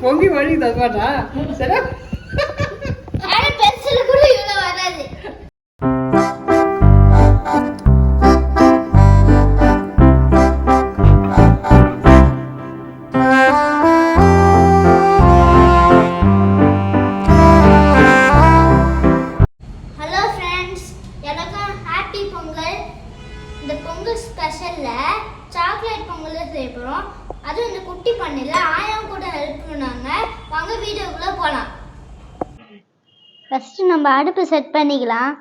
பொங்கி வழி தப்பாட்டா சரி இந்த பொங்கல் ஸ்பெஷல்ல சாக்லேட் பொங்கல் செய்ய போறோம். அதுவும் இந்த குட்டி பண்ணையில ஆயாவும் கூட ஹெல்ப் பண்ணாங்க. வாங்க வீடியோக்குள்ள போலாம். ஃபர்ஸ்ட் நம்ம அடுப்பு செட் பண்ணிக்கலாம்.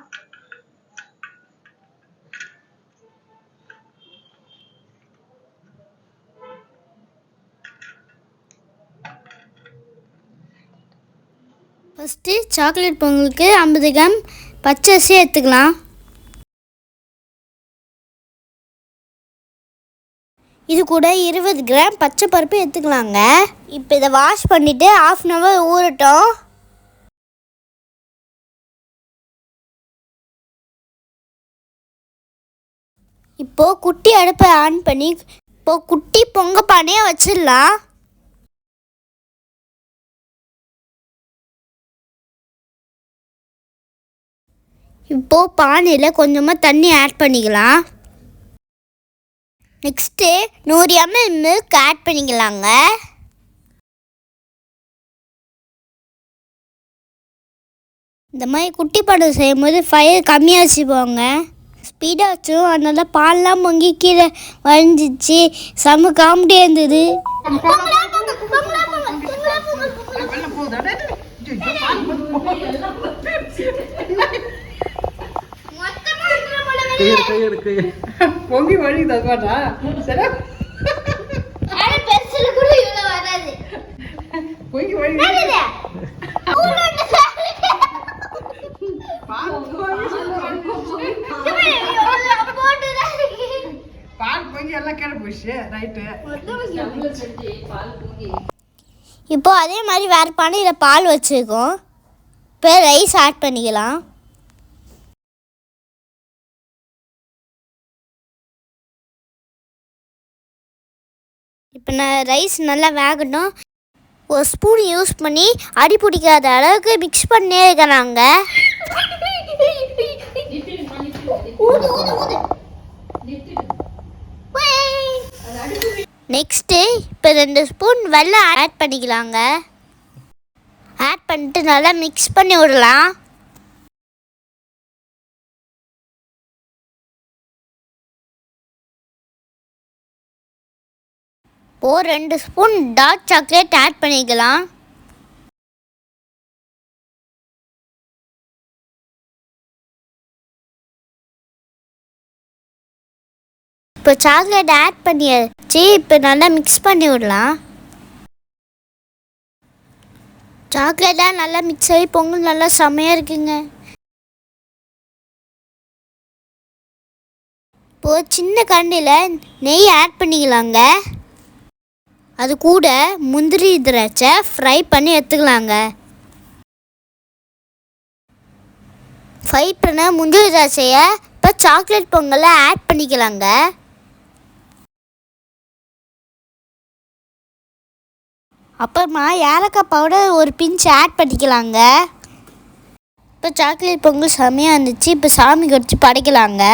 ஃபர்ஸ்ட் சாக்லேட் பொங்கலுக்கு 50 கிராம் பச்சரிசி எடுத்துக்கலாம். இது கூட 20 கிராம் பச்சை பருப்பு எடுத்துக்கலாங்க. இப்போ இதை வாஷ் பண்ணிவிட்டு 1/2 hour ஊறட்டும். இப்போது குட்டி அடுப்பை ஆன் பண்ணி குட்டி பொங்க பானையை வச்சிடலாம். இப்போது பானையில் கொஞ்சமாக தண்ணி ஆட் பண்ணிக்கலாம். நெக்ஸ்ட்டு 100 ml மில்க் ஆட் பண்ணிக்கலாங்க. இந்த மாதிரி குட்டி படம் செய்யும் போது ஃபயர் கம்மியாக வச்சுப்போங்க. ஸ்பீடாக வச்சோம், அதனால பால்லாம் பொங்கி கீழே வழிஞ்சிச்சு. செம்ம காமெடியாக இருந்தது. பொங்கி வழி தப்பாட்டா சரி பொங்கி வழி பால் பொங்கி எல்லாம் கேட போச்சு. ரைட்டு. இப்போ அதே மாதிரி வேறு பானையில் பால் வச்சுருக்கோம். இப்போ ரைஸ் ஆட் பண்ணிக்கலாம். இப்போ ரைஸ் நல்லா வேகட்டும். ஒரு ஸ்பூன் யூஸ் பண்ணி அடி பிடிக்காத அளவுக்கு மிக்ஸ் பண்ணே இருக்கிறாங்க. நெக்ஸ்ட்டு இப்போ 2 ஸ்பூன் வெல்லம் ஆட் பண்ணிக்கலாங்க. ஆட் பண்ணிட்டு நல்லா மிக்ஸ் பண்ணி விடலாம். இப்போ 2 ஸ்பூன் டார்க் சாக்லேட் ஆட் பண்ணிக்கலாம். இப்போ சாக்லேட் ஆட் பண்ணியாச்சு. இப்போ நல்லா மிக்ஸ் பண்ணி விடலாம். சாக்லேட்டாக நல்லா மிக்ஸ் ஆகி பொங்கல் நல்லா செம்மையாக இருக்குங்க. இப்போது சின்ன கரண்டியில் நெய் ஆட் பண்ணிக்கலாங்க. அது கூட முந்திரி திராட்சை ஃப்ரை பண்ணி எடுத்துக்கலாங்க. ஃப்ரை பண்ண முந்திரி திராட்சையை இப்போ சாக்லேட் பொங்கலை ஆட் பண்ணிக்கலாங்க. அப்புறமா ஏலக்காய் பவுடர் ஒரு பிஞ்ச் ஆட் பண்ணிக்கலாங்க. இப்போ சாக்லேட் பொங்கல் செம்மையாக இருந்துச்சு. இப்போ சாமி கடிச்சு படைக்கலாங்க.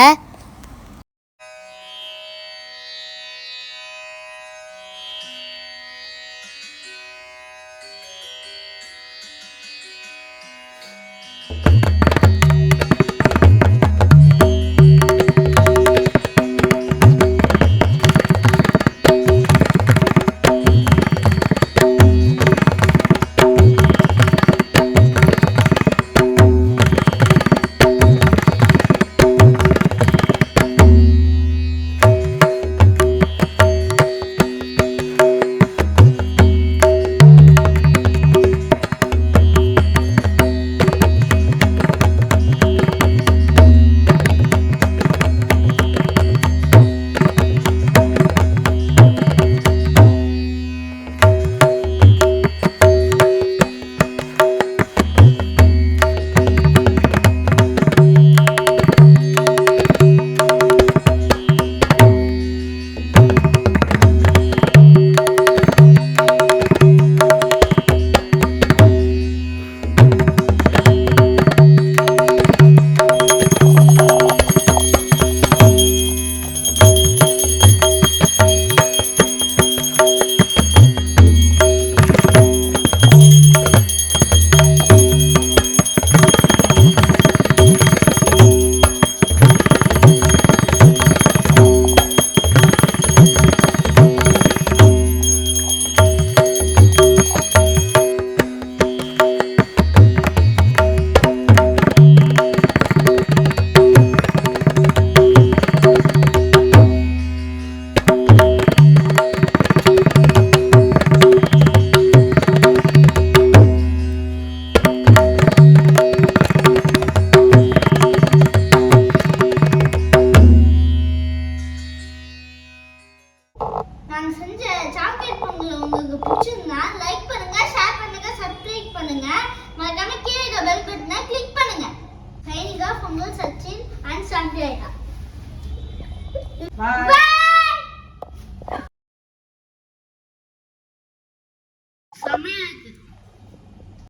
நாங்கள் செஞ்ச சாக்லேட் பொங்கல் உங்களுக்கு பிடிச்சிருந்தா லைக் பண்ணுங்க, ஷேர் பண்ணுங்க, சப்ஸ்கிரைப் பண்ணுங்க. மறக்காம கீழே பெல் பட்டனை கிளிக் பண்ணுங்க. சைனிங் ஆஃப் உங்கள் சச்சின் அண்ட் சந்தியா. Bye.